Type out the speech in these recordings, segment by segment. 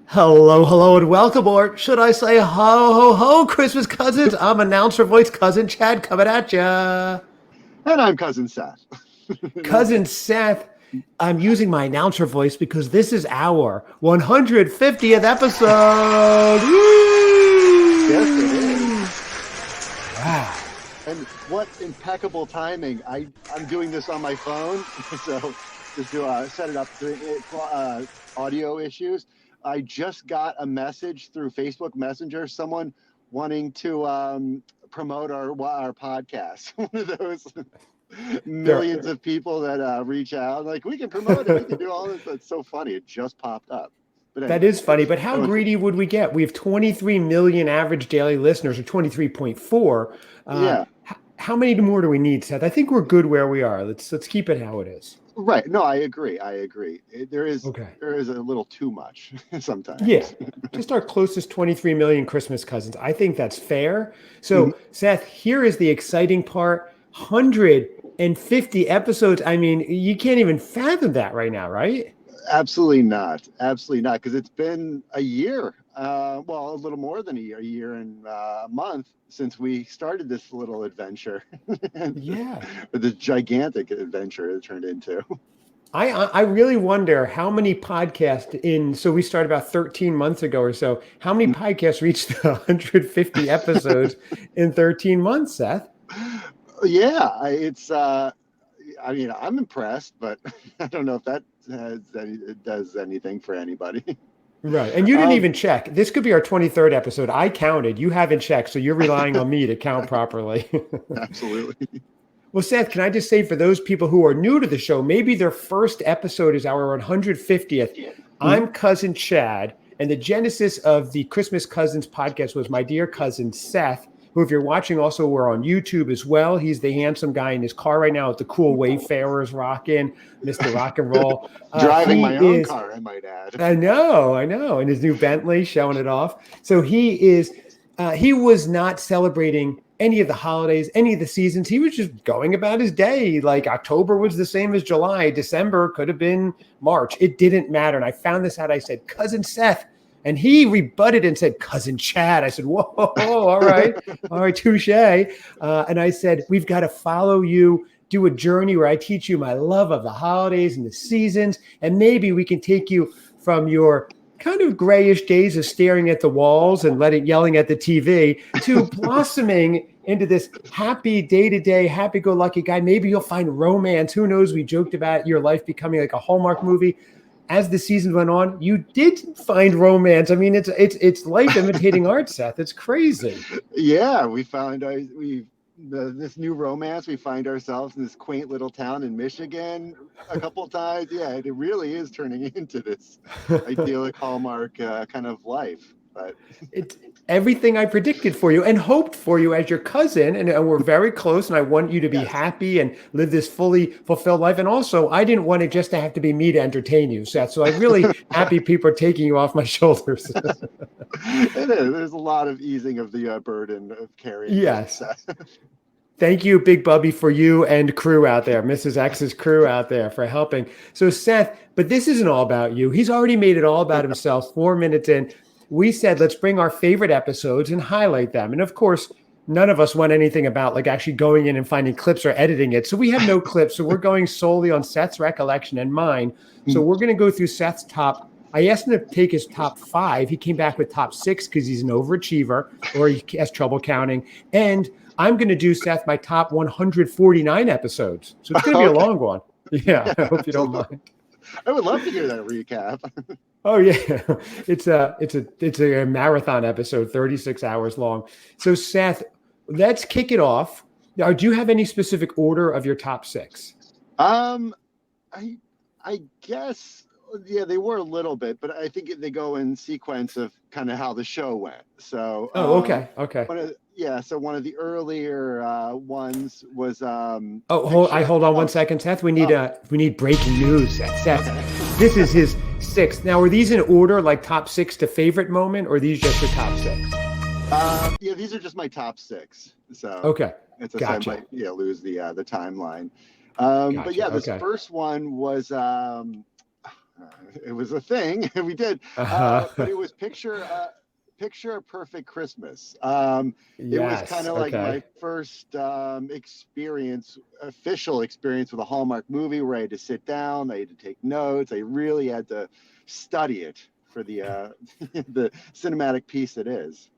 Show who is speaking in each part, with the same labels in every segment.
Speaker 1: Hello, and welcome, or should I say ho, ho, ho, Christmas cousins. I'm announcer voice cousin Chad coming at ya.
Speaker 2: And I'm cousin Seth.
Speaker 1: Cousin Seth, I'm using my announcer voice because this is our 150th episode. Woo!
Speaker 2: Yes, it is.
Speaker 1: Wow.
Speaker 2: And what impeccable timing. I'm doing this on my phone, so just to set it up to audio issues. I just got a message through Facebook Messenger, someone wanting to promote our podcast. One of those millions of people that reach out, like, we can promote it, we can do all this. That's so funny. It just popped up. But anyway,
Speaker 1: that is funny, but how greedy would we get? We have 23 million average daily listeners, or 23.4.
Speaker 2: Yeah.
Speaker 1: How many more do we need, Seth? I think we're good where we are. Let's keep it how it is.
Speaker 2: Right. No, I agree. There is a little too much sometimes.
Speaker 1: Yeah. Just our closest 23 million Christmas cousins. I think that's fair. So, Seth, here is the exciting part. 150 episodes. I mean, you can't even fathom that right now, right?
Speaker 2: Absolutely not. Absolutely not. Because it's been a year. Well, a little more than a year and a month since we started this little adventure.
Speaker 1: Yeah.
Speaker 2: This gigantic adventure it turned into.
Speaker 1: I really wonder how many podcasts so we started about 13 months ago or so. How many podcasts reached 150 episodes in 13 months, Seth?
Speaker 2: Yeah, I mean, I'm impressed, but I don't know if that does anything for anybody.
Speaker 1: Right. And you didn't even check. This could be our 23rd episode. I counted. You haven't checked, so you're relying on me to count properly.
Speaker 2: Absolutely.
Speaker 1: Well, Seth, can I just say for those people who are new to the show, maybe their first episode is our 150th. I'm Cousin Chad, and the genesis of the Christmas Cousins podcast was my dear cousin Seth, who, if you're watching, also we're on YouTube as well. He's the handsome guy in his car right now with the cool Wayfarers rocking, Mr. Rock and Roll.
Speaker 2: Driving my own car, I might add.
Speaker 1: I know. In his new Bentley, showing it off. So he was not celebrating any of the holidays, any of the seasons. He was just going about his day. Like October was the same as July. December could have been March. It didn't matter. And I found this out. I said, Cousin Seth. And he rebutted and said, Cousin Chad. I said, whoa, all right, touche. And I said, we've got to follow you, do a journey where I teach you my love of the holidays and the seasons. And maybe we can take you from your kind of grayish days of staring at the walls and yelling at the TV to blossoming into this happy day-to-day, happy-go-lucky guy. Maybe you'll find romance. Who knows? We joked about your life becoming like a Hallmark movie. As the season went on, you did find romance. I mean, it's life imitating art, Seth. It's crazy.
Speaker 2: Yeah, we found this new romance. We find ourselves in this quaint little town in Michigan a couple of times. Yeah, it really is turning into this idyllic Hallmark kind of life. But
Speaker 1: it's everything I predicted for you and hoped for you as your cousin. And we're very close. And I want you to be happy and live this fully fulfilled life. And also, I didn't want it just to have to be me to entertain you, Seth. So I'm really happy people are taking you off my shoulders.
Speaker 2: It is. There's a lot of easing of the burden of carrying.
Speaker 1: Yes. Thank you, Big Bubby, for you and crew out there, Mrs. X's crew out there for helping. So, Seth, but this isn't all about you. He's already made it all about himself 4 minutes in. We said, let's bring our favorite episodes and highlight them. And of course, none of us want anything about like actually going in and finding clips or editing it. So we have no clips. So we're going solely on Seth's recollection and mine. So we're going to go through Seth's top. I asked him to take his top 5. He came back with top 6 because he's an overachiever or he has trouble counting. And I'm going to do, Seth, my top 149 episodes. So it's going to be a long one. Yeah, I hope you don't mind.
Speaker 2: I would love to hear that recap.
Speaker 1: Oh yeah, it's a marathon episode, 36 hours long. So Seth, let's kick it off. Now, do you have any specific order of your top 6?
Speaker 2: I guess yeah, they were a little bit, but I think they go in sequence of kind of how the show went. So
Speaker 1: okay.
Speaker 2: So one of the earlier ones was
Speaker 1: hold on 1 second, Seth. We need breaking news, Seth. This is his 6th. Now, are these in order, like top 6 to favorite moment, or are these just your top 6?
Speaker 2: Yeah, these are just my top 6. So
Speaker 1: Okay.
Speaker 2: it's I
Speaker 1: Gotcha.
Speaker 2: might lose the timeline. But
Speaker 1: Gotcha.
Speaker 2: yeah, this
Speaker 1: Okay.
Speaker 2: first one was it was a thing we did, but
Speaker 1: Uh-huh.
Speaker 2: it was picture a perfect Christmas. It was kind
Speaker 1: Yes.
Speaker 2: of like my
Speaker 1: Okay.
Speaker 2: first official experience with a Hallmark movie, where I had to sit down, I had to take notes, I really had to study it for the the cinematic piece it is.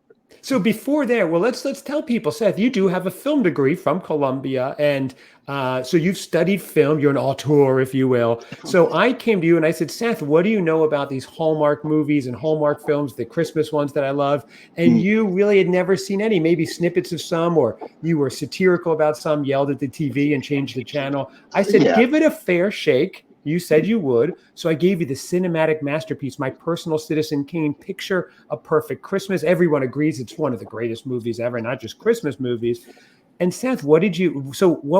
Speaker 1: So before there, well, let's tell people, Seth, you do have a film degree from Columbia, and so you've studied film. You're an auteur, if you will. So I came to you and I said, Seth, what do you know about these Hallmark movies and Hallmark films, the Christmas ones that I love? And
Speaker 2: Mm,
Speaker 1: you really had never seen any, maybe snippets of some, or you were satirical about some, yelled at the TV and changed the channel. I said,
Speaker 2: yeah.
Speaker 1: give it a fair shake. You said you would. So I gave you the cinematic masterpiece, my personal Citizen Kane, Picture a Perfect Christmas. Everyone agrees it's one of the greatest movies ever, not just Christmas movies. And Seth, what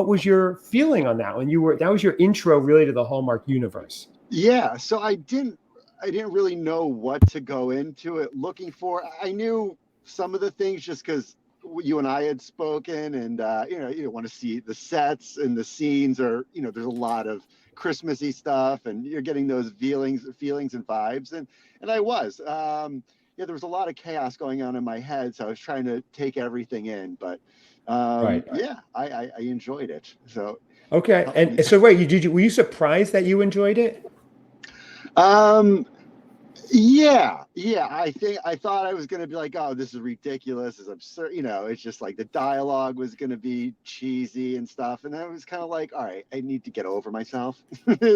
Speaker 1: was your feeling on that when that was your intro really to the Hallmark universe?
Speaker 2: Yeah, so I didn't really know what to go into it looking for. I knew some of the things just because you and I had spoken, and you want to see the sets and the scenes, or there's a lot of Christmassy stuff, and you're getting those feelings and vibes, and I was. Yeah, there was a lot of chaos going on in my head, so I was trying to take everything in, but
Speaker 1: Right.
Speaker 2: yeah, I enjoyed it. So it
Speaker 1: Okay.
Speaker 2: helped me.
Speaker 1: And so wait, were you surprised that you enjoyed it?
Speaker 2: Um, yeah. I thought I was gonna be like, oh, this is ridiculous, this is absurd. It's just like the dialogue was gonna be cheesy and stuff, and then it was kind of like, all right, I need to get over myself.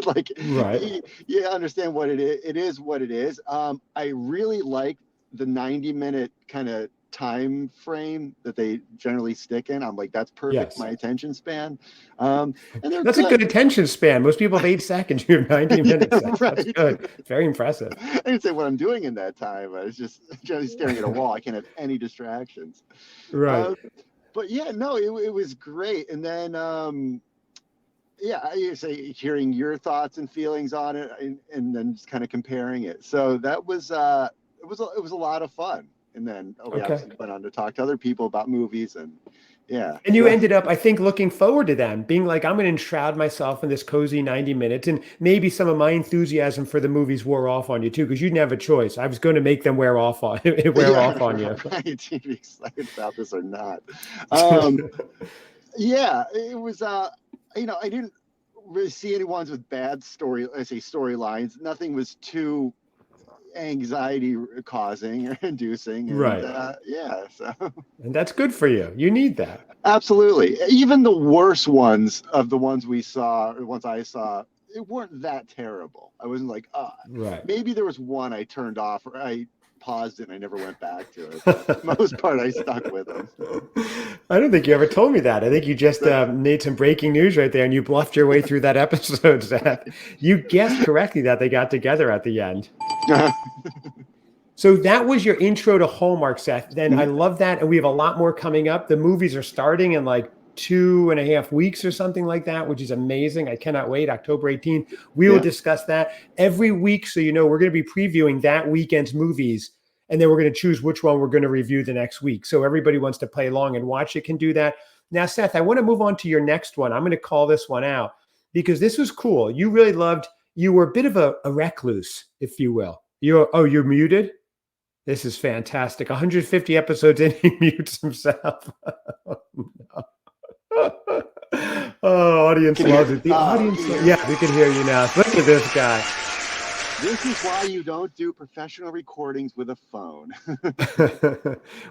Speaker 2: Like,
Speaker 1: Right.
Speaker 2: you understand what it is. It is what it is. I really like the 90-minute kind of time frame that they generally stick in. I'm like, that's perfect for
Speaker 1: Yes.
Speaker 2: my attention span. And they're
Speaker 1: That's a good
Speaker 2: good.
Speaker 1: attention span. Most people have 8 seconds. You have 90 minutes.
Speaker 2: Yeah,
Speaker 1: That's
Speaker 2: right.
Speaker 1: good. Very impressive.
Speaker 2: I didn't say what I'm doing in that time. I was just generally staring at a wall. I can't have any distractions.
Speaker 1: Right.
Speaker 2: Uh, but yeah, no, it was great. And then, yeah, I say hearing your thoughts and feelings on it, and then just kind of comparing it. So that was it was a lot of fun. And then we
Speaker 1: Okay.
Speaker 2: obviously went on to talk to other people about movies, and yeah,
Speaker 1: And you
Speaker 2: so
Speaker 1: ended up, I think, looking forward to them, being like, I'm going to enshroud myself in this cozy 90 minutes. And maybe some of my enthusiasm for the movies wore off on you too, because you didn't have a choice. I was going to make them wear
Speaker 2: yeah,
Speaker 1: off on you.
Speaker 2: right. To be excited about this or not. Um, yeah, it was I didn't really see any ones with bad storylines. Nothing was too anxiety causing or inducing, and
Speaker 1: Right.
Speaker 2: yeah, so
Speaker 1: And that's good for you. You need that.
Speaker 2: absolutely. Even the worst ones of the ones we saw, or ones I saw, it weren't that terrible. I wasn't like,
Speaker 1: Right.
Speaker 2: maybe there was one I turned off, or I paused it and I never went back to it, but for the most part I stuck with them.
Speaker 1: I don't think you ever told me that. I think you just made some breaking news right there and you bluffed your way through that episode, Seth. You guessed correctly that they got together at the end. So that was your intro to Hallmark, Seth. Then I love that. And we have a lot more coming up. The movies are starting in like 2.5 weeks or something like that, which is amazing. I cannot wait. October 18th. We will
Speaker 2: Yeah.
Speaker 1: discuss that every week. So, we're going to be previewing that weekend's movies. And then we're going to choose which one we're going to review the next week. So everybody wants to play along and watch it can do that. Now, Seth, I want to move on to your next one. I'm going to call this one out because this was cool. You were a bit of a recluse, if you will. You're muted? This is fantastic. 150 episodes in, he mutes himself. Oh, audience
Speaker 2: Can you
Speaker 1: loves
Speaker 2: hear?
Speaker 1: it. The audience,
Speaker 2: Can you hear?
Speaker 1: yeah, we can hear you now. Look at this guy.
Speaker 2: This is why you don't do professional recordings with a phone.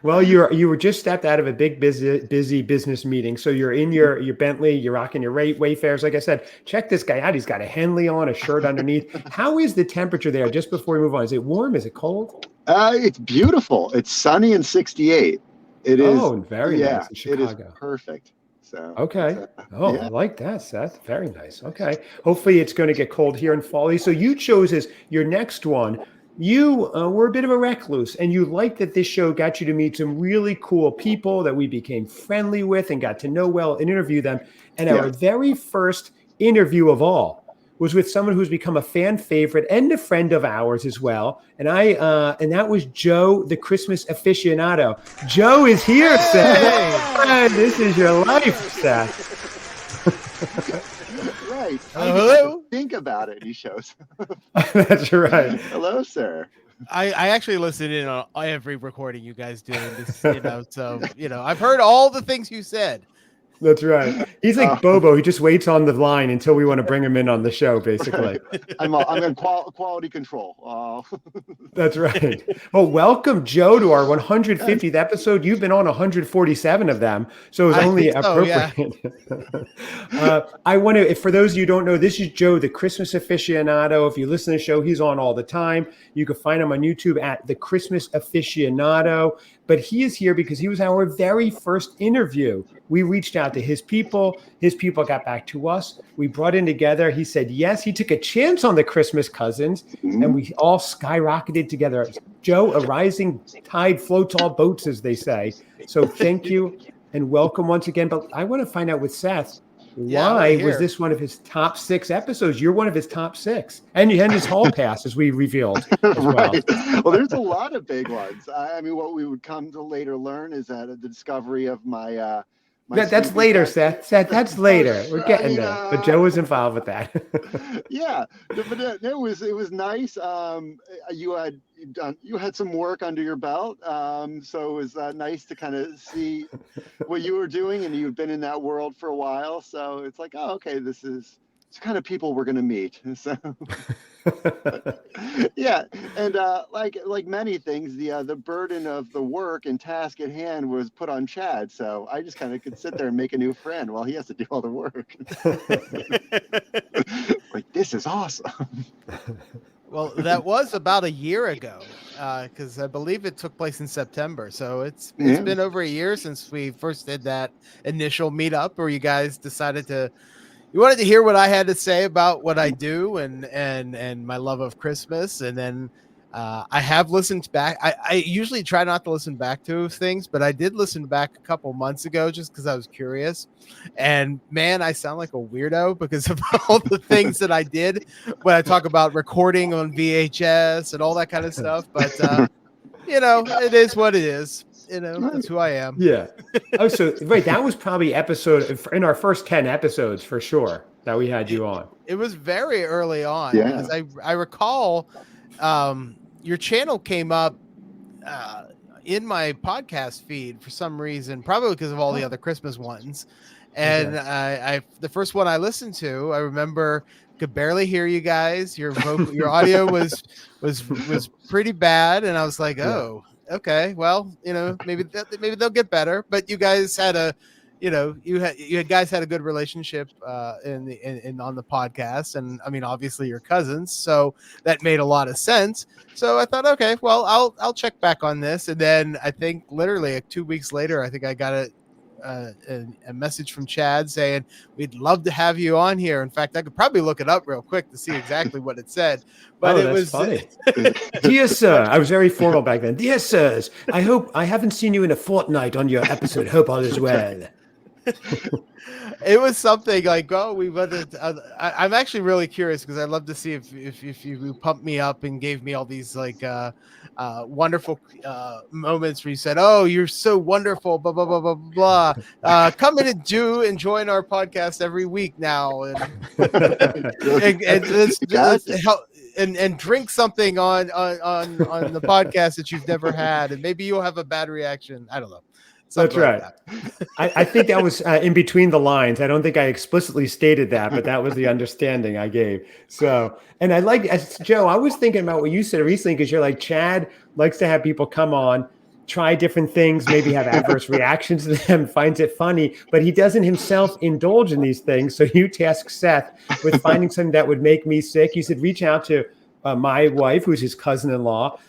Speaker 1: Well, you were just stepped out of a big busy business meeting, so you're in your Bentley, you're rocking your Wayfarers. Like I said, check this guy out. He's got a Henley on, a shirt underneath. How is the temperature there? Just before we move on, is it warm? Is it cold?
Speaker 2: It's beautiful. It's sunny and 68. It is.
Speaker 1: Oh, very
Speaker 2: Yeah,
Speaker 1: nice in
Speaker 2: it is
Speaker 1: Chicago.
Speaker 2: perfect. So it's
Speaker 1: Okay. Oh, I
Speaker 2: yeah.
Speaker 1: like that, Seth. Very nice. Okay. Hopefully, it's going to get cold here in Foley. So you chose as your next one. You were a bit of a recluse, and you liked that this show got you to meet some really cool people that we became friendly with and got to know well and interview them. And
Speaker 2: Yeah.
Speaker 1: our very first interview of all was with someone who's become a fan favorite and a friend of ours as well. And that was Joe, the Christmas aficionado. Joe is here, Seth. Hey, this is your life, Seth.
Speaker 2: Right.
Speaker 3: Hello.
Speaker 2: Think about it. He shows.
Speaker 1: That's right.
Speaker 2: Hello, sir.
Speaker 3: I actually listen in on every recording you guys do. This, so I've heard all the things you said.
Speaker 1: That's right. He's like Bobo. He just waits on the line until we want to bring him in on the show, basically.
Speaker 2: I'm in quality control.
Speaker 1: That's right. Well, welcome, Joe, to our 150th episode. You've been on 147 of them, so it's only appropriate. Yeah. I want to, for those of you who don't know, this is Joe, the Christmas aficionado. If you listen to the show, he's on all the time. You can find him on YouTube at the Christmas aficionado. But he is here because he was our very first interview. We reached out to his people. His people got back to us. We brought in together. He said yes. He took a chance on the Christmas cousins, and we all skyrocketed together. Joe, a rising tide floats all boats, as they say. So thank you and welcome once again. But I want to find out with Seth, why was this one of his top 6 episodes? You're one of his top 6, and his hall pass, as we revealed as
Speaker 2: right. Well, there's a lot of big ones. I mean, what we would come to later learn is that the discovery of my
Speaker 1: that's later, Seth. That's later. We're getting there. But Joe was involved with that.
Speaker 2: Yeah, but it was nice. You had some work under your belt, so it was nice to kind of see what you were doing, and you've been in that world for a while. So it's like, oh, okay, this is the kind of people we're going to meet. So yeah, and like many things, the burden of the work and task at hand was put on Chad. So I just kind of could sit there and make a new friend while he has to do all the work. Like, this is awesome.
Speaker 3: Well, that was about a year ago, because I believe it took place in September. So it's been over a year since we first did that initial meetup where you guys decided you wanted to hear what I had to say about what I do and my love of Christmas. And then I have listened back. I usually try not to listen back to things, but I did listen back a couple months ago just because I was curious. And man, I sound like a weirdo because of all the things that I did when I talk about recording on VHS and all that kind of stuff. But, it is what it is. That's who I am.
Speaker 1: Yeah. Oh, so right. That was probably in our first 10 episodes for sure that we had you on.
Speaker 3: It was very early on. Yeah. Because I recall your channel came up in my podcast feed for some reason, probably because of all the other Christmas ones. And the first one I listened to, I remember could barely hear you guys. Your audio was pretty bad, and I was like, oh. Okay, well, maybe they'll get better. But you guys had you guys had a good relationship in on the podcast, and I mean, obviously you're cousins, so that made a lot of sense. So I thought, okay, well, I'll check back on this, and then I think literally 2 weeks later, I think I got a message from Chad saying we'd love to have you on here. In fact, I could probably look it up real quick to see exactly what it said. But it was
Speaker 1: funny. Dear sir, I was very formal back then. Dear sirs, I hope I haven't seen you in a fortnight on your episode. Hope all is well.
Speaker 3: It was something like, I'm actually really curious because I'd love to see if you pumped me up and gave me all these wonderful moments where you said, oh, you're so wonderful, blah, blah, blah, blah, blah. Come in and join our podcast every week now. And drink something on the podcast that you've never had. And maybe you'll have a bad reaction. I don't know.
Speaker 1: That's right. I think that was in between the lines. I don't think I explicitly stated that, but that was the understanding I gave. So, and Joe, I was thinking about what you said recently, because you're like, Chad likes to have people come on, try different things, maybe have adverse reactions to them, finds it funny, but he doesn't himself indulge in these things. So you task Seth with finding something that would make me sick. You said, reach out to my wife, who's his cousin-in-law.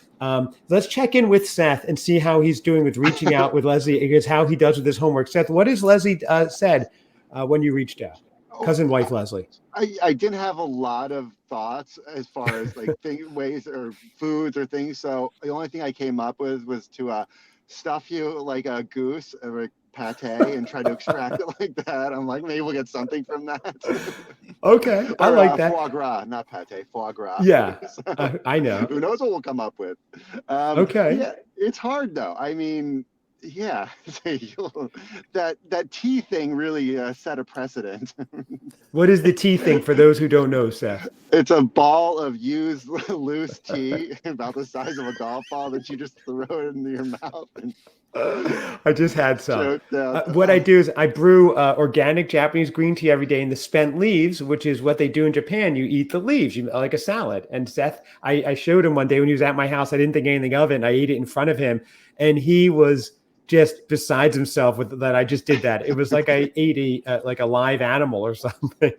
Speaker 1: Let's check in with Seth and see how he's doing with reaching out with Leslie, because how he does with his homework. Seth, what has Leslie said when you reached out? Cousin wife Leslie.
Speaker 2: I didn't have a lot of thoughts as far as like ways or foods or things. So the only thing I came up with was to stuff you like a goose, or pate and try to extract it like that. I'm like, maybe we'll get something from that.
Speaker 1: Okay, I like that.
Speaker 2: Foie gras, not pate, foie gras.
Speaker 1: Yeah,
Speaker 2: So,
Speaker 1: I know.
Speaker 2: who knows what we'll come up with?
Speaker 1: Okay.
Speaker 2: Yeah, it's hard though. I mean, yeah, that tea thing really set a precedent.
Speaker 1: What is the tea thing for those who don't know, Seth?
Speaker 2: It's a ball of used loose tea about the size of a golf ball that you just throw it into your mouth. And
Speaker 1: I just had some.
Speaker 2: out.
Speaker 1: What I do is I brew organic Japanese green tea every day in the spent leaves, which is what they do in Japan. You eat the leaves, like a salad. And Seth, I showed him one day when he was at my house. I didn't think anything of it, and I ate it in front of him, and he was just besides himself with that. I just did that. It was like I ate a live animal or something,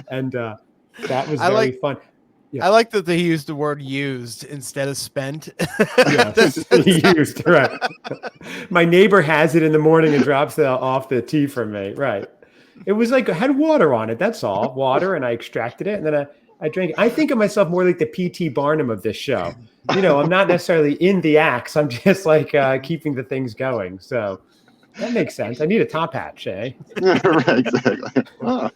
Speaker 1: and that was very fun. Yeah.
Speaker 3: I like that they used the word used instead of spent.
Speaker 1: Yeah, used, right. My neighbor has it in the morning and drops off the tea from me. Right. It was like, I had water on it. That's all. Water. And I extracted it. And then I drank it. I think of myself more like the P.T. Barnum of this show. I'm not necessarily in the acts. I'm just like keeping the things going. So that makes sense. I need a top hat, Shay.
Speaker 2: Right, exactly. Oh.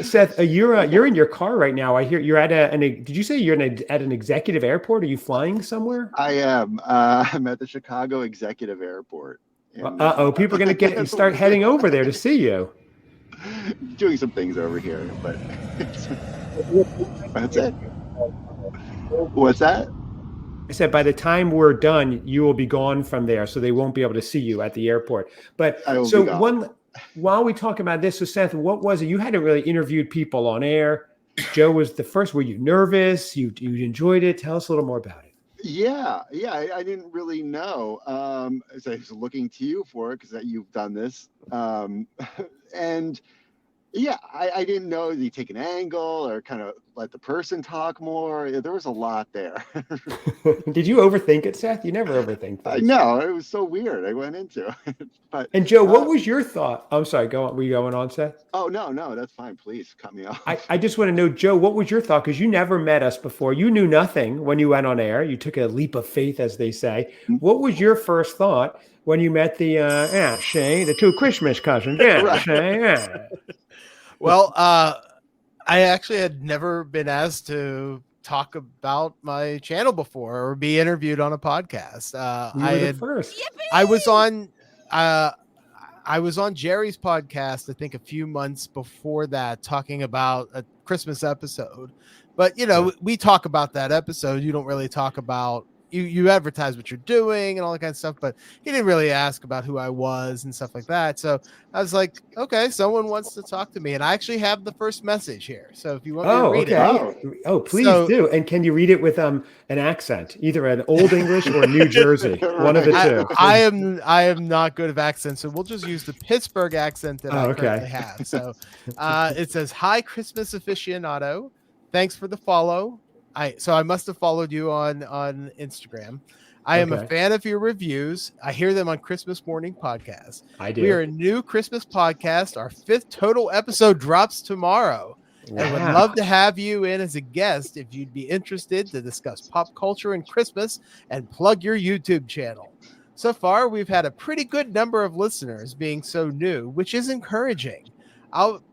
Speaker 1: Seth, you're in your car right now. I hear you're at did you say you're at an executive airport? Are you flying somewhere?
Speaker 2: I am. I'm at the Chicago Executive Airport.
Speaker 1: People are going to start heading over there to see you.
Speaker 2: Doing some things over here, but that's it. What's that?
Speaker 1: I said, by the time we're done, you will be gone from there, so they won't be able to see you at the airport. But while we talk about this, so Seth, what was it? You hadn't really interviewed people on air. Joe was the first. Were you nervous? You enjoyed it? Tell us a little more about it.
Speaker 2: Yeah. I didn't really know. So I was looking to you for it because you've done this. And yeah, I didn't know you take an angle or kind of let the person talk more. There was a lot there.
Speaker 1: Did you overthink it, Seth? You never overthink things.
Speaker 2: No, it was so weird. I went into it.
Speaker 1: And Joe, what was your thought? I'm sorry, go on. Were you going on, Seth?
Speaker 2: Oh, no, that's fine. Please cut me off.
Speaker 1: I just want to know, Joe, what was your thought? Because you never met us before. You knew nothing when you went on air. You took a leap of faith, as they say. What was your first thought when you met the two Christmas cousins? Yeah, right. Shay, yeah.
Speaker 3: Well, I actually had never been asked to talk about my channel before or be interviewed on a podcast. I was on Jerry's podcast, I think a few months before that, talking about a Christmas episode. But, we talk about that episode. You don't really talk about, you advertise what you're doing and all that kind of stuff, but he didn't really ask about who I was and stuff like that. So I was like, okay, someone wants to talk to me. And I actually have the first message here. So if you want me to read it.
Speaker 1: Oh, please do. And can you read it with an accent, either an Old English or New Jersey, one of the two?
Speaker 3: I am not good at accents, so we'll just use the Pittsburgh accent that I currently have. So it says, "Hi, Christmas aficionado. Thanks for the follow. I must have followed you on Instagram. I am a fan of your reviews. I hear them on Christmas morning podcast.
Speaker 1: I do.
Speaker 3: We are a new Christmas podcast. Our 5th total episode drops tomorrow. Wow. And would love to have you in as a guest if you'd be interested to discuss pop culture and Christmas and plug your YouTube channel. So far, we've had a pretty good number of listeners being so new, which is encouraging.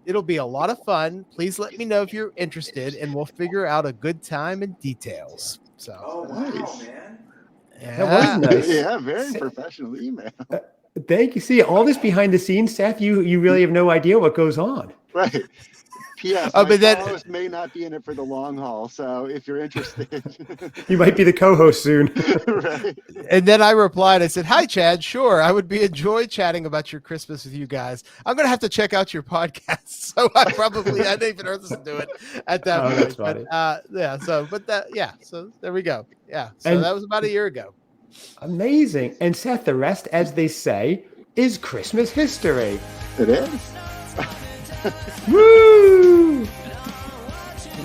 Speaker 3: It'll be a lot of fun. Please let me know if you're interested, and we'll figure out a good time and details." So,
Speaker 2: nice,
Speaker 3: man.
Speaker 1: Yeah. That was nice.
Speaker 2: Yeah, very professional email.
Speaker 1: Thank you. See, all this behind the scenes, Seth, you really have no idea what goes on.
Speaker 2: Right. P.S. My co-host may not be in it for the long haul, so if you're interested,
Speaker 1: you might be the co-host soon.
Speaker 2: Right.
Speaker 3: And then I replied, I said, "Hi, Chad. Sure, I would enjoy chatting about your Christmas with you guys. I'm going to have to check out your podcast." So I didn't even listen to it at that point.
Speaker 1: That's funny.
Speaker 3: So there we go. Yeah. So that was about a year ago.
Speaker 1: Amazing. And Seth, the rest, as they say, is Christmas history.
Speaker 2: It is.
Speaker 1: Woo!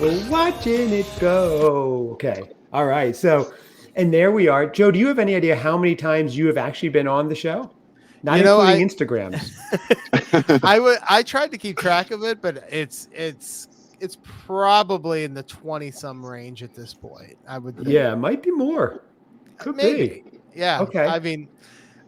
Speaker 1: We're watching it go. Okay. All right. So, and there we are. Joe, do you have any idea how many times you have actually been on the show? Not including Instagrams.
Speaker 3: I tried to keep track of it, but it's probably in the 20-some range at this point. I would think.
Speaker 1: Yeah, it might be more. Could
Speaker 3: maybe.
Speaker 1: be.
Speaker 3: Yeah.
Speaker 1: Okay.
Speaker 3: I mean,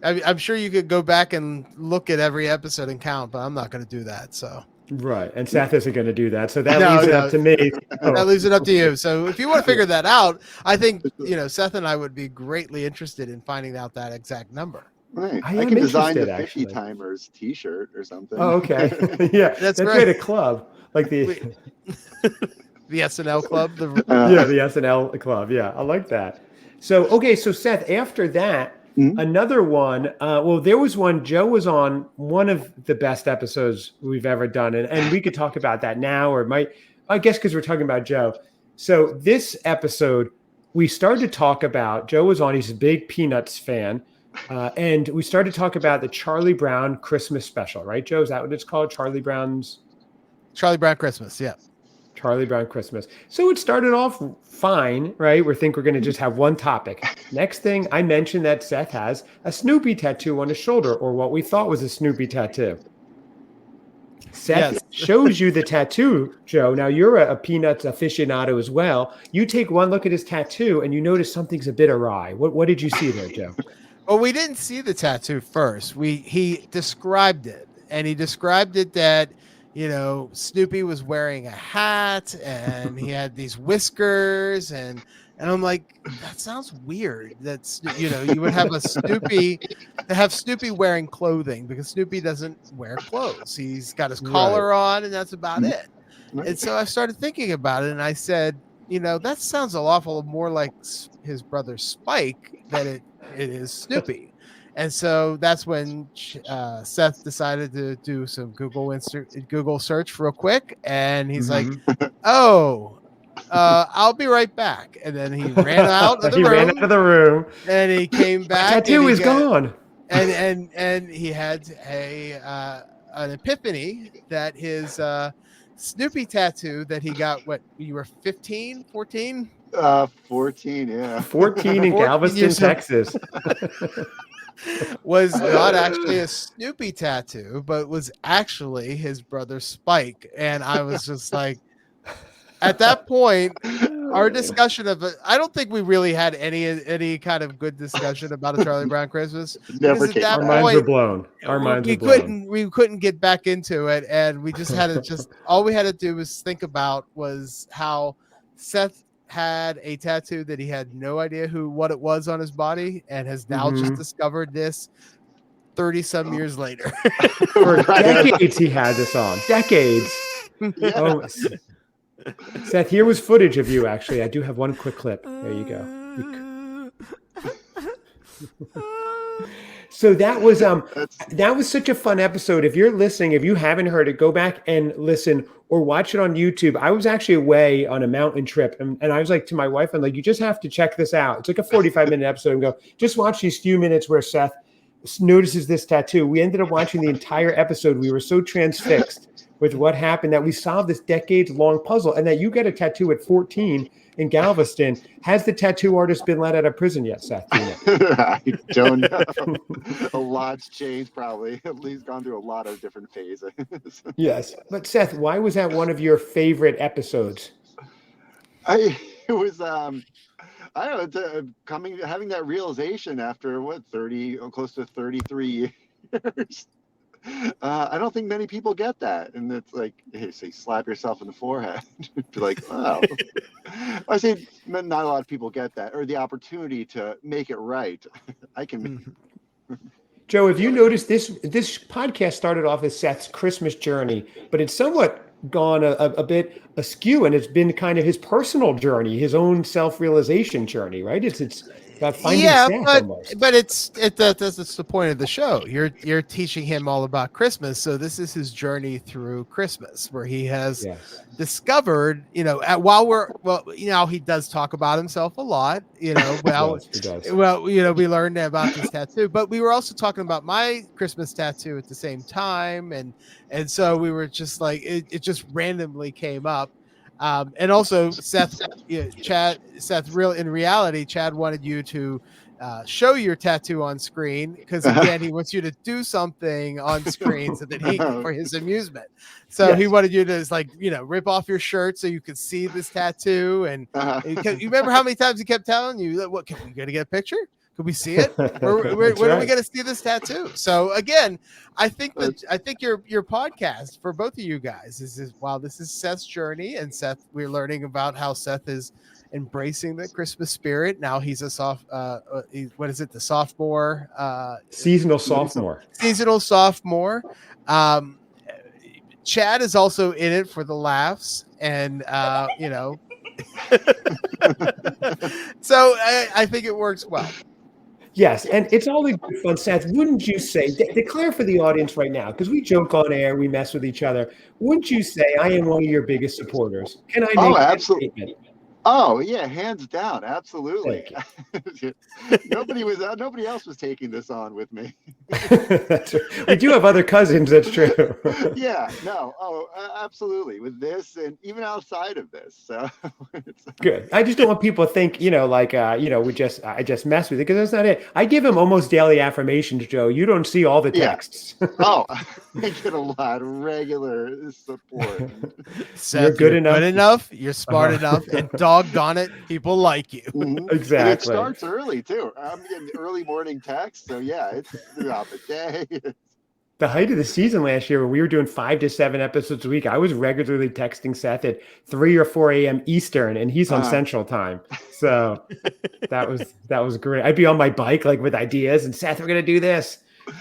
Speaker 3: I'm sure you could go back and look at every episode and count, but I'm not going to do that. So
Speaker 1: right, and Seth isn't going to do that, so that leaves it up to me.
Speaker 3: That leaves it up to you. So if you want to figure that out, I think Seth and I would be greatly interested in finding out that exact number.
Speaker 2: Right.
Speaker 1: I
Speaker 2: can design the 50
Speaker 1: actually.
Speaker 2: timers T-shirt or something.
Speaker 1: Oh, okay. Yeah, that's great. A club like the
Speaker 3: SNL club.
Speaker 1: The SNL club. Yeah, I like that. So so Seth, after that, another one. There was one. Joe was on one of the best episodes we've ever done, and we could talk about that now, or I guess because we're talking about Joe. So this episode, we started to talk about. Joe was on. He's a big Peanuts fan. And we started to talk about the Charlie Brown Christmas special, right, Joe? Is that what it's called? Charlie Brown
Speaker 3: Christmas, yeah.
Speaker 1: Charlie Brown Christmas. So it started off fine, right? We think we're going to just have one topic. Next thing, I mentioned that Seth has a Snoopy tattoo on his shoulder, or what we thought was a Snoopy tattoo. Seth shows you the tattoo, Joe. Now, you're a Peanuts aficionado as well. You take one look at his tattoo, and you notice something's a bit awry. What did you see there, Joe?
Speaker 3: Well, we didn't see the tattoo first. He described it, and he described it that, Snoopy was wearing a hat and he had these whiskers, and I'm like, that sounds weird. That's, you would have Snoopy wearing clothing, because Snoopy doesn't wear clothes. He's got his collar on, and that's about it. And so I started thinking about it, and I said, that sounds an awful more like his brother Spike than it is Snoopy. And so that's when Seth decided to do some Google search real quick, and he's like, I'll be right back. And then he ran out of the room, and he came back.
Speaker 1: The tattoo is gone.
Speaker 3: And he had an epiphany that his Snoopy tattoo that he got, you were 15, 14?
Speaker 2: 14, yeah.
Speaker 1: 14 in Galveston, Texas.
Speaker 3: Was not actually a Snoopy tattoo, but was actually his brother Spike. And I was just like, at that point, our discussion of it, I don't think we really had any kind of good discussion about a Charlie Brown Christmas.
Speaker 2: Never came.
Speaker 1: Our minds were blown.
Speaker 3: We couldn't get back into it, and we just had to all we had to do was think about was how Seth had a tattoo that he had no idea what it was on his body, and has now just discovered this 30-some years later.
Speaker 1: For decades he had this on. Decades. Oh, Seth, here was footage of you, actually. I do have one quick clip. There you go. So that was such a fun episode. If you're listening, if you haven't heard it, go back and listen or watch it on YouTube. I was actually away on a mountain trip, and I was like to my wife, I'm like, you just have to check this out. It's like a 45-minute episode, and go, just watch these few minutes where Seth notices this tattoo. We ended up watching the entire episode. We were so transfixed with what happened that we solved this decades-long puzzle, and that you get a tattoo at 14 in Galveston. Has the tattoo artist been let out of prison yet, Seth?
Speaker 2: I don't know. A lot's changed, probably. At least gone through a lot of different phases.
Speaker 1: Yes. But Seth, why was that one of your favorite episodes?
Speaker 2: It was I don't know, having that realization after close to 33 years. I don't think many people get that, and it's like, hey, say, slap yourself in the forehead. Be like, wow. I say not a lot of people get that, or the opportunity to make it right. I can.
Speaker 1: Joe, have you noticed this podcast started off as Seth's Christmas journey, but it's somewhat gone a bit askew, and it's been kind of his personal journey, his own self-realization journey, right? It's about finding Seth almost.
Speaker 3: But that's the point of the show. You're teaching him all about Christmas, so this is his journey through Christmas, where he has discovered, he does talk about himself a lot, he does. We learned about this tattoo, but we were also talking about my Christmas tattoo at the same time, and so we were just like, it just randomly came up. And also, Seth, in reality, Chad wanted you to show your tattoo on screen, because again, he wants you to do something on screen so that for his amusement. So he wanted you to rip off your shirt so you could see this tattoo. And you remember how many times he kept telling you, "What? Can we get a picture? Could we see it? Where are we going to see this tattoo? So again, I think your podcast for both of you guys is wow. This is Seth's journey, and Seth, we're learning about how Seth is embracing the Christmas spirit. Now he's a what is it? The sophomore,
Speaker 1: seasonal sophomore.
Speaker 3: Chad is also in it for the laughs, and so I think it works well.
Speaker 1: Yes, and it's always good fun, Seth. Wouldn't you say, declare for the audience right now, because we joke on air, we mess with each other. Wouldn't you say I am one of your biggest supporters? Can I make that statement?
Speaker 2: Oh yeah, hands down, absolutely. Nobody else was taking this on with me.
Speaker 1: That's right. We do have other cousins. That's true.
Speaker 2: Yeah, no, absolutely. With this, and even outside of this, so
Speaker 1: good. I just don't want people to think, I just mess with it, because that's not it. I give him almost daily affirmations, Joe. You don't see all the texts.
Speaker 2: Oh, I get a lot of regular support.
Speaker 3: Seth, you're good enough. You're smart enough, and doggone it, people like you.
Speaker 1: Exactly.
Speaker 2: And it starts early too. I'm getting early morning texts, so yeah, it's throughout the day.
Speaker 1: The height of the season last year, when we were doing 5 to 7 episodes a week, I was regularly texting Seth at 3 or 4 a.m. Eastern, and he's on Central Time. So that was great. I'd be on my bike with ideas, and Seth, we're gonna do this.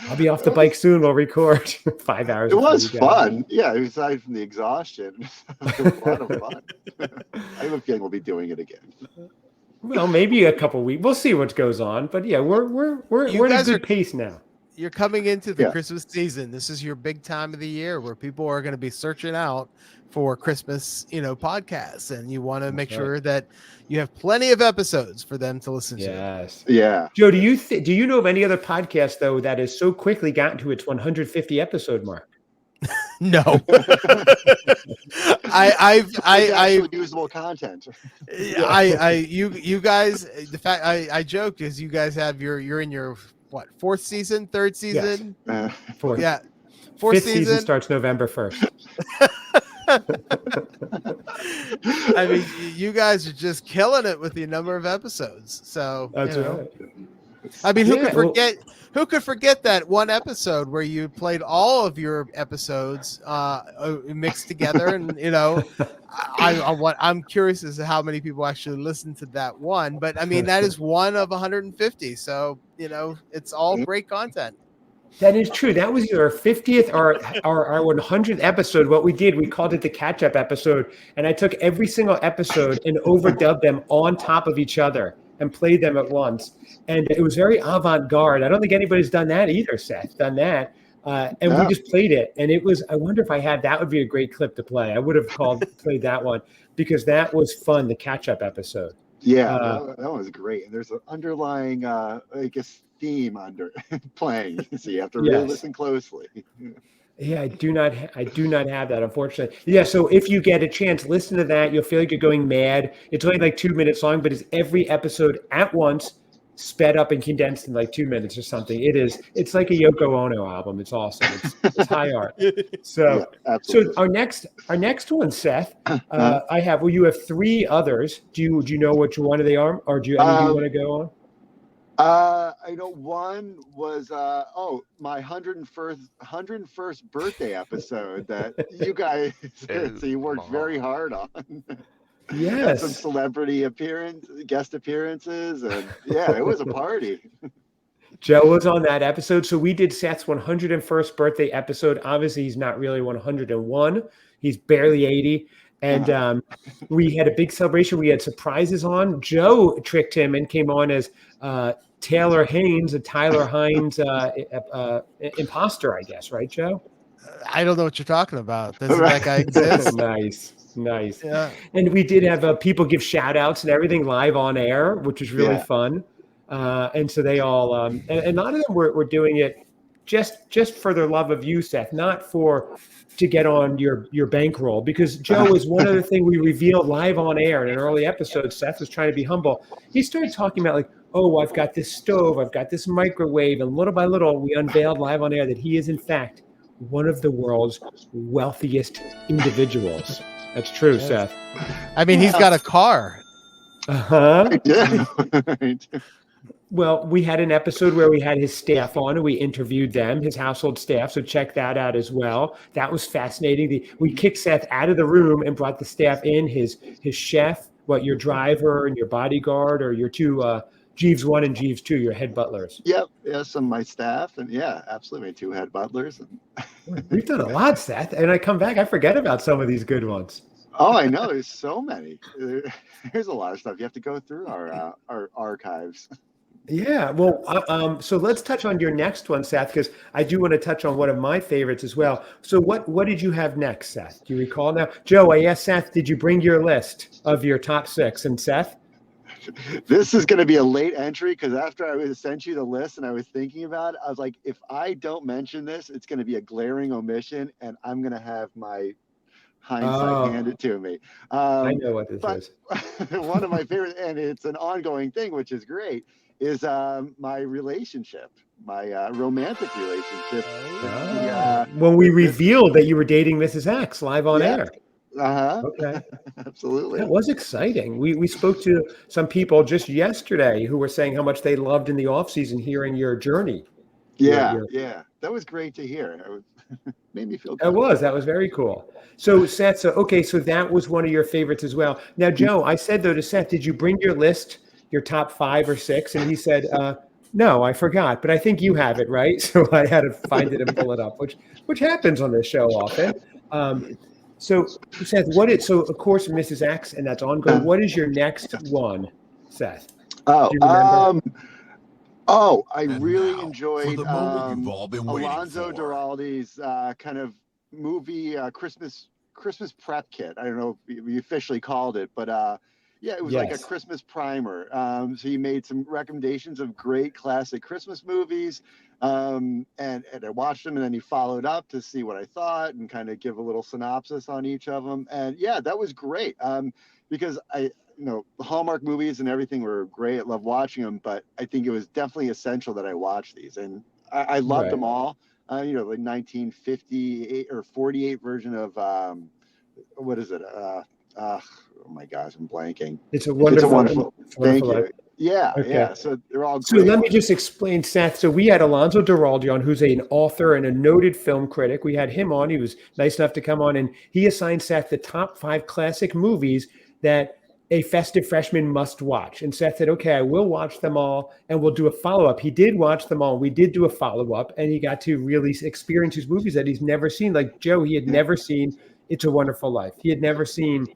Speaker 1: I'll be off the bike soon. We'll record 5 hours.
Speaker 2: It was fun. Yeah, aside from the exhaustion, it was a lot of fun. I have a feeling we'll be doing it again.
Speaker 1: Well, maybe a couple weeks. We'll see what goes on. But yeah, we're in a good pace now.
Speaker 3: You're coming into the Christmas season. This is your big time of the year where people are going to be searching out for Christmas, podcasts, and you want to make sure that you have plenty of episodes for them to listen to.
Speaker 1: Yes.
Speaker 2: Yeah.
Speaker 1: Joe, do you know of any other podcast though that has so quickly gotten to its 150 episode mark?
Speaker 3: No.
Speaker 2: I usable content.
Speaker 3: You guys, the fact I joked is you guys have you're in your fourth season, third season?
Speaker 1: Yes. Fourth.
Speaker 3: Yeah. Fourth
Speaker 1: season starts November 1st.
Speaker 3: I mean, you guys are just killing it with the number of episodes. So
Speaker 1: that's right.
Speaker 3: I mean, who could forget that one episode where you played all of your episodes mixed together? And I'm curious as to how many people actually listened to that one. But I mean, that is one of 150. So it's all great content.
Speaker 1: That is true. That was your 50th or our 100th episode. What we did, we called it the catch-up episode, and I took every single episode and overdubbed them on top of each other and played them at once. And it was very avant-garde. I don't think anybody's done that either, Seth, we just played it. And it was, I wonder if I had, that would be a great clip to play. I would have played that one because that was fun, the catch-up episode.
Speaker 2: Yeah, that was great. And there's an underlying, theme under playing, so you have to really listen closely.
Speaker 1: Yeah, I do not have that, unfortunately. Yeah, so if you get a chance, listen to that. You'll feel like you're going mad. It's only 2 minutes long, but it's every episode at once, sped up and condensed in 2 minutes or something. It's like a Yoko Ono album. It's awesome. It's high art. So our next one, Seth, you have 3 others. Do you know which one they are, or do you want to go on?
Speaker 2: I know one was my 101st birthday episode that you guys worked very hard on.
Speaker 1: Yes,
Speaker 2: some celebrity guest appearances, and it was a party.
Speaker 1: Joe was on that episode, so we did Seth's 101st birthday episode. Obviously, he's not really 101; he's barely 80. And we had a big celebration. We had surprises on. Joe tricked him and came on as Tyler Hines imposter, I guess, right, Joe?
Speaker 3: I don't know what you're talking about. Doesn't that guy exist?
Speaker 1: Nice.
Speaker 3: Yeah.
Speaker 1: And we did have people give shout outs and everything live on air, which was really fun. And so they all, and a lot of them were doing it just for their love of you, Seth, not to get on your bankroll, because Joe is one other thing we revealed live on air in an early episode. Seth was trying to be humble. He started talking about I've got this stove, I've got this microwave, and little by little we unveiled live on air that he is in fact one of the world's wealthiest individuals. That's true, Seth.
Speaker 3: I mean, he's got a car.
Speaker 1: Uh-huh.
Speaker 2: Yeah.
Speaker 1: Well, we had an episode where we had his staff on and we interviewed them, his household staff. So check that out as well. That was fascinating. We kicked Seth out of the room and brought the staff in, his chef, your driver and your bodyguard, or your two Jeeves 1 and Jeeves 2, your head butlers.
Speaker 2: Yep. Yeah, some of my staff, and yeah, absolutely, 2 head butlers.
Speaker 1: We've done a lot, Seth. And I come back, I forget about some of these good ones.
Speaker 2: Oh, I know. There's so many. There's a lot of stuff. You have to go through our archives.
Speaker 1: Yeah, well, so let's touch on your next one, Seth, because I do want to touch on one of my favorites as well. So what did you have next, Seth? Do you recall now? Joe, I asked Seth, did you bring your list of your top 6? And Seth?
Speaker 2: This is going to be a late entry because after I sent you the list and I was thinking about it, I was like, if I don't mention this, it's going to be a glaring omission and I'm going to have my hindsight handed to me.
Speaker 1: I know what this is.
Speaker 2: One of my favorite, and it's an ongoing thing, which is great, is my relationship, my romantic relationship.
Speaker 1: When we revealed that you were dating Mrs. X live on air. Okay.
Speaker 2: Absolutely.
Speaker 1: That was exciting. We spoke to some people just yesterday who were saying how much they loved in the off season hearing your journey.
Speaker 2: Yeah. That was great to hear. Made me feel good.
Speaker 1: That was very cool. So Seth, so that was one of your favorites as well. Now, Joe, I said though to Seth, did you bring your list, your top 5 or 6? And he said, no, I forgot, but I think you have it, right? So I had to find it and pull it up, which happens on this show often. So Seth, so of course Mrs. X, and that's ongoing. What is your next one, Seth?
Speaker 2: I really enjoyed Alonso Duraldi's kind of movie Christmas prep kit. I don't know if we officially called it, but it was like a Christmas primer. So he made some recommendations of great classic Christmas movies. And I watched them, and then he followed up to see what I thought and kind of give a little synopsis on each of them. And yeah, that was great. Because the Hallmark movies and everything were great. I love watching them, but I think it was definitely essential that I watch these. And I loved them all. Like 1958 or 48 version of, what is it? Oh my gosh, I'm blanking.
Speaker 1: It's a wonderful.
Speaker 2: Thank you. Yeah, okay. Yeah. So they're all great.
Speaker 1: So let me just explain, Seth. So we had Alonso Duralde on, who's an author and a noted film critic. We had him on. He was nice enough to come on, and he assigned Seth the top 5 classic movies that a festive freshman must watch. And Seth said, okay, I will watch them all, and we'll do a follow-up. He did watch them all. We did do a follow-up, and he got to really experience these movies that he's never seen. Like Joe, he had never seen It's a Wonderful Life. He had never seen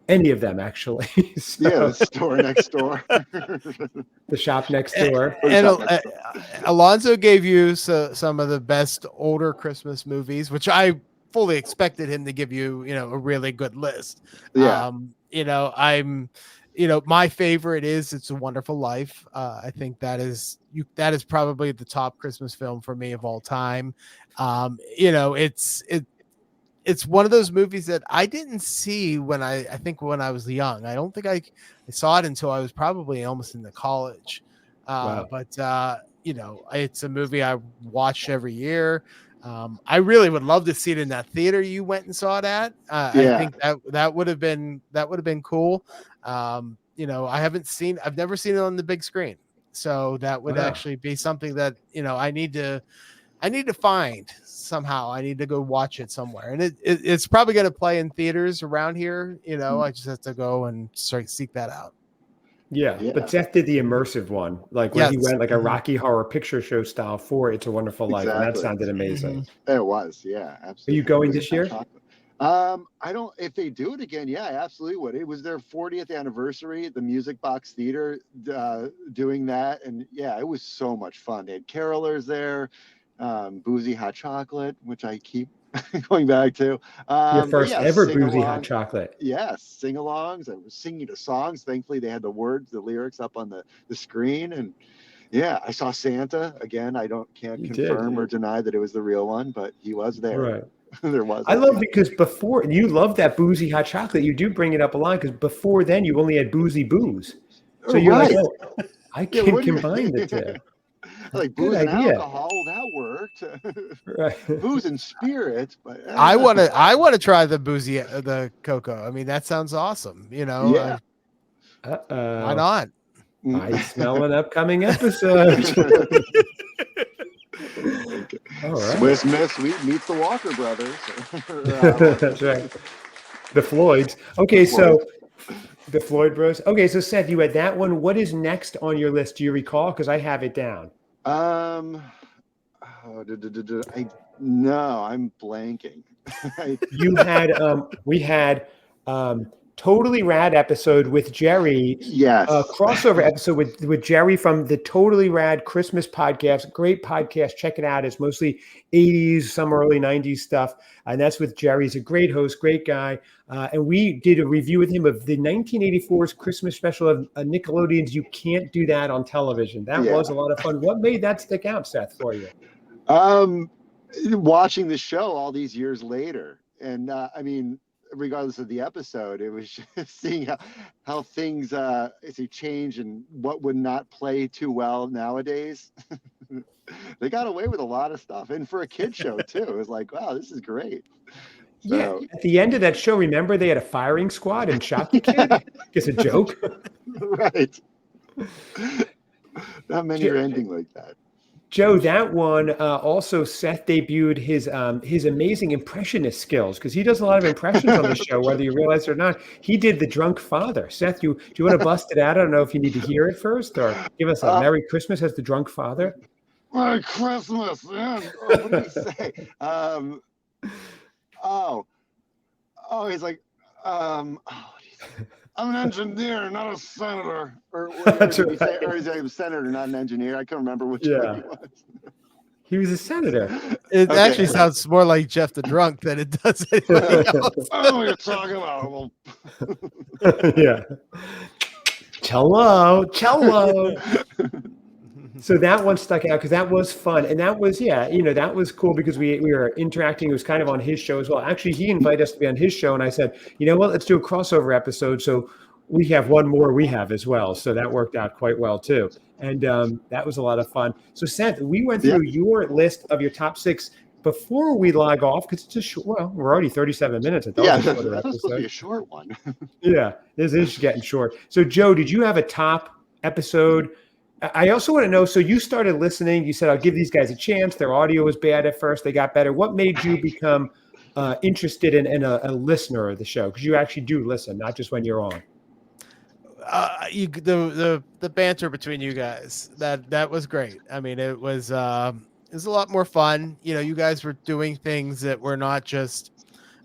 Speaker 1: any of them, actually.
Speaker 2: The store next door.
Speaker 1: The shop next door.
Speaker 3: And Alonso gave you some of the best older Christmas movies, which I fully expected him to give you, a really good list.
Speaker 2: Yeah.
Speaker 3: My favorite is It's a Wonderful Life. I think that is probably the top Christmas film for me of all time. It's one of those movies that I didn't see when I was young. I don't think I saw it until I was probably almost into college.
Speaker 1: Wow.
Speaker 3: But it's a movie I watch every year. I really would love to see it in that theater you went and saw it at. I think that would have been cool. I've never seen it on the big screen. So that would actually be something that, I need to find somehow. I need to go watch it somewhere, and it's probably going to play in theaters around here. I just have to go and seek that out.
Speaker 1: Yeah, but Seth did the immersive one, like when he went like a Rocky Horror Picture Show style for It's a Wonderful Life, and that sounded amazing.
Speaker 2: It was, yeah, absolutely.
Speaker 1: Are you going this year?
Speaker 2: I don't. If they do it again, I absolutely would. It was their 40th anniversary at the Music Box Theater, doing that, and it was so much fun. They had carolers there. Boozy Hot Chocolate, which I keep going back to.
Speaker 1: Your first ever Boozy Hot Chocolate.
Speaker 2: Yes, sing-alongs. I was singing the songs. Thankfully, they had the lyrics up on the screen. And I saw Santa again. I can't confirm or deny that it was the real one, but he was there.
Speaker 1: Right.
Speaker 2: There was.
Speaker 1: I love because before you love that Boozy Hot Chocolate. You do bring it up a lot because before then you only had Boozy Booze. So you're like, I can combine the two.
Speaker 2: Like booze and alcohol, that worked. Right. Booze and spirits, but
Speaker 3: I want to try the cocoa. I mean, that sounds awesome. Why not?
Speaker 1: I smell an upcoming episode.
Speaker 2: All right. Swiss Miss meets the Walker Brothers.
Speaker 1: That's right. The Floyds. Okay, so the Floyd Bros. Okay, so Seth, you had that one. What is next on your list? Do you recall? Because I have it down.
Speaker 2: No, I'm blanking.
Speaker 1: You had we had Totally Rad episode with Jerry.
Speaker 2: Yes.
Speaker 1: Crossover episode with Jerry from the Totally Rad Christmas podcast. Great podcast. Check it out. It's mostly 80s, some early 90s stuff. And that's with Jerry. He's a great host, great guy. And we did a review with him of the 1984's Christmas special of Nickelodeon's You Can't Do That on Television. That was a lot of fun. What made that stick out, Seth, for you?
Speaker 2: Watching the show all these years later. And I mean, regardless of the episode, it was just seeing how things change and what would not play too well nowadays. They got away with a lot of stuff, and for a kid show too, it was like, wow, this is great. So,
Speaker 1: yeah, at the end of that show, remember they had a firing squad and shot the kid? It's a joke.
Speaker 2: Right. Not many are ending like that.
Speaker 1: Joe, that one also Seth debuted his amazing impressionist skills, because he does a lot of impressions on the show, whether you realize it or not. He did the drunk father. Seth, do you want to bust it out? I don't know if you need to hear it first or give us a Merry Christmas as the drunk father.
Speaker 2: Merry Christmas. Yeah. What did he say? He's like, I'm an engineer, not a senator. Or is he a senator, not an engineer? I can't remember which one he was.
Speaker 1: He was a senator.
Speaker 3: It actually sounds more like Jeff the Drunk than it does anything else.
Speaker 2: I don't know what you're talking about.
Speaker 1: Yeah. Cello. So that one stuck out because that was fun. And that was, that was cool because we were interacting. It was kind of on his show as well. Actually, he invited us to be on his show. And I said, you know what, let's do a crossover episode. So we have one more we have as well. So that worked out quite well too. And that was a lot of fun. So Seth, we went through your list of your top 6 before we log off, because it's just we're already 37 minutes.
Speaker 2: That's supposed to be a short one.
Speaker 1: Yeah, this is getting short. So Joe, did you have a top episode? I also want to know, so you started listening, you said, I'll give these guys a chance. Their audio was bad at first. They got better. What made you become interested in a listener of the show? Because you actually do listen, not just when you're on.
Speaker 3: The banter between you guys, that was great. I mean, it was a lot more fun. You guys were doing things that were not just,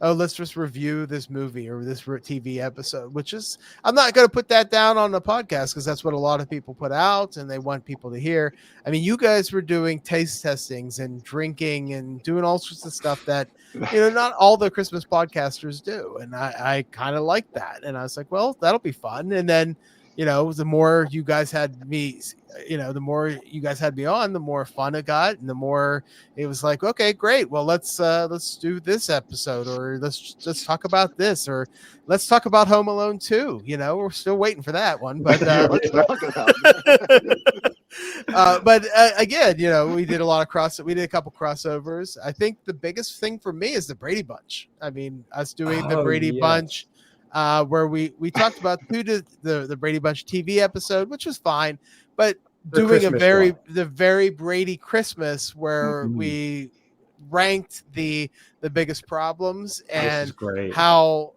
Speaker 3: oh, let's just review this movie or this TV episode, which is, I'm not going to put that down on the podcast because that's what a lot of people put out and they want people to hear. I mean, you guys were doing taste testings and drinking and doing all sorts of stuff that, not all the Christmas podcasters do. And I kind of like that. And I was like, well, that'll be fun. And then, the more you guys had me, the more you guys had me on, the more fun it got, and the more it was like, okay, great. Well, let's do this episode, or let's talk about this, or let's talk about Home Alone 2. We're still waiting for that one, but
Speaker 2: let's talk about it.
Speaker 3: But again, we did a couple crossovers. I think the biggest thing for me is the Brady Bunch. I mean, us doing the Brady Bunch. Where we talked about the Brady Bunch TV episode, which was fine, but doing the very Brady Christmas where we ranked the biggest problems and how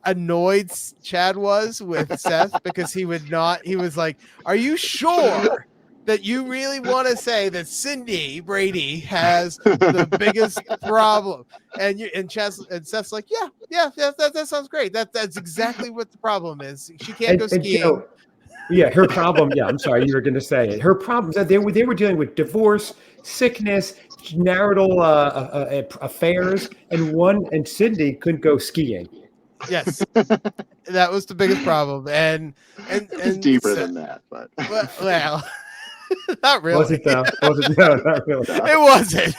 Speaker 3: annoyed Chad was with Seth because he was like, are you sure that you really want to say that Cindy Brady has the biggest problem? And Seth's like, yeah, that sounds great. That's exactly what the problem is. She can't go skiing.
Speaker 1: Her problem. Yeah, I'm sorry, you were going to say it. Her problems that they were dealing with divorce, sickness, marital affairs, and Cindy couldn't go skiing.
Speaker 3: Yes, that was the biggest problem. And
Speaker 2: it's deeper than that, but
Speaker 3: well. Not really.
Speaker 1: Was it though? No, not really.
Speaker 3: It wasn't.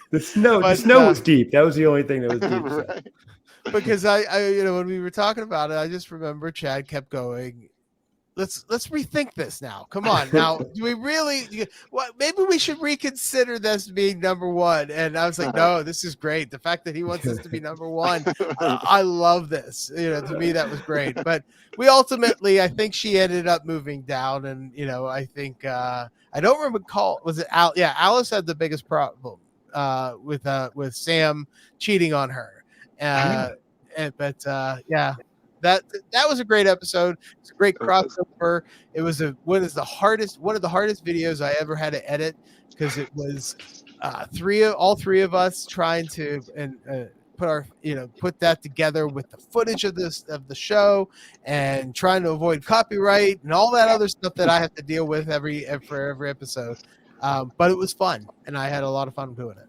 Speaker 1: The snow was deep. That was the only thing that was deep.
Speaker 2: Right.
Speaker 3: Because I when we were talking about it, I just remember Chad kept going, let's rethink this now. Come on. Now, do we really maybe we should reconsider this being number one. And I was like, no, this is great. The fact that he wants this to be number one. I love this. To me, that was great. But we ultimately, I think she ended up moving down. And, I think, I don't recall, was it Al? Yeah, Alice had the biggest problem with Sam cheating on her. But that was a great episode. It's a great crossover. It was one of the hardest videos I ever had to edit, because it was all three of us trying to put that together with the footage of the show, and trying to avoid copyright and all that other stuff that I have to deal with for every episode. But it was fun, and I had a lot of fun doing it.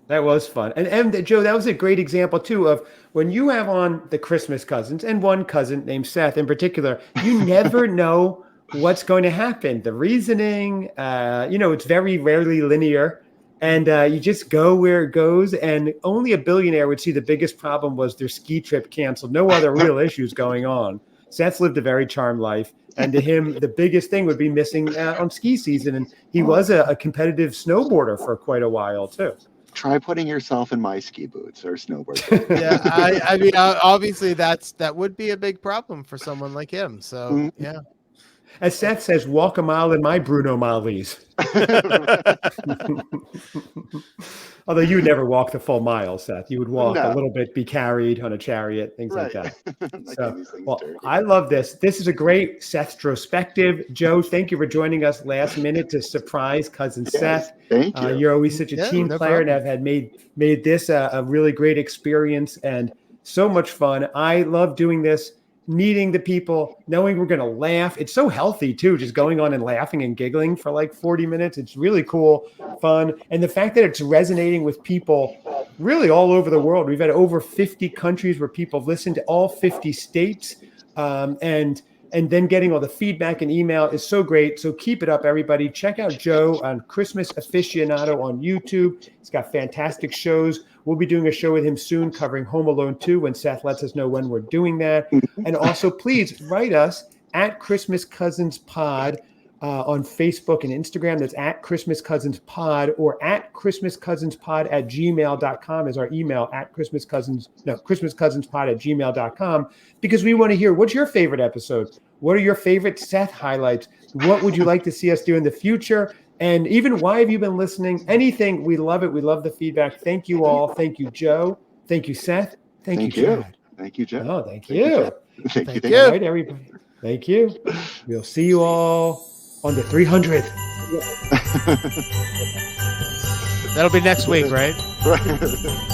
Speaker 1: That was fun. And Joe, that was a great example too of when you have on the Christmas cousins, and one cousin named Seth in particular, you never know what's going to happen. The reasoning, it's very rarely linear, and you just go where it goes. And only a billionaire would see the biggest problem was their ski trip canceled. No other real issues going on. Seth's lived a very charmed life. And to him, the biggest thing would be missing on ski season. And he was a competitive snowboarder for quite a while too.
Speaker 2: Try putting yourself in my ski boots or snowboard boots.
Speaker 3: Yeah, I mean, obviously that would be a big problem for someone like him. So, yeah.
Speaker 1: As Seth says, walk a mile in my Bruno Mali's. Although you would never walk the full mile, Seth. You would walk a little bit, be carried on a chariot, things like that. So, I love this. This is a great Sethtrospective. Joe, thank you for joining us last minute to surprise cousin Seth.
Speaker 2: Thank you.
Speaker 1: You're always such a team player, and have made this a really great experience and so much fun. I love doing this. Meeting the people, knowing we're going to laugh. It's so healthy too, just going on and laughing and giggling for like 40 minutes. It's really cool, fun. And the fact that it's resonating with people really all over the world. We've had over 50 countries where people have listened to, all 50 states. And then getting all the feedback and email is so great. So keep it up, everybody. Check out Joe on Christmas Aficionado on YouTube. He's got fantastic shows. We'll be doing a show with him soon covering Home Alone 2 when Seth lets us know when we're doing that. And also, please write us at Christmas Cousins Pod on Facebook and Instagram. That's at Christmas Cousins Pod, or at ChristmasCousinsPod@gmail.com is our email, at ChristmasCousinsPod@gmail.com, because we want to hear, what's your favorite episode? What are your favorite Seth highlights? What would you like to see us do in the future? And even why have you been listening? Anything. We love it. We love the feedback. Thank you all. Thank you, Joe. Thank you, Seth. Thank you, Chad.
Speaker 2: Thank you, Joe.
Speaker 1: Oh, thank you.
Speaker 2: Thank you.
Speaker 1: All right, everybody. Thank you. We'll see you all on the 300th.
Speaker 3: That'll be next week, right?
Speaker 2: Right.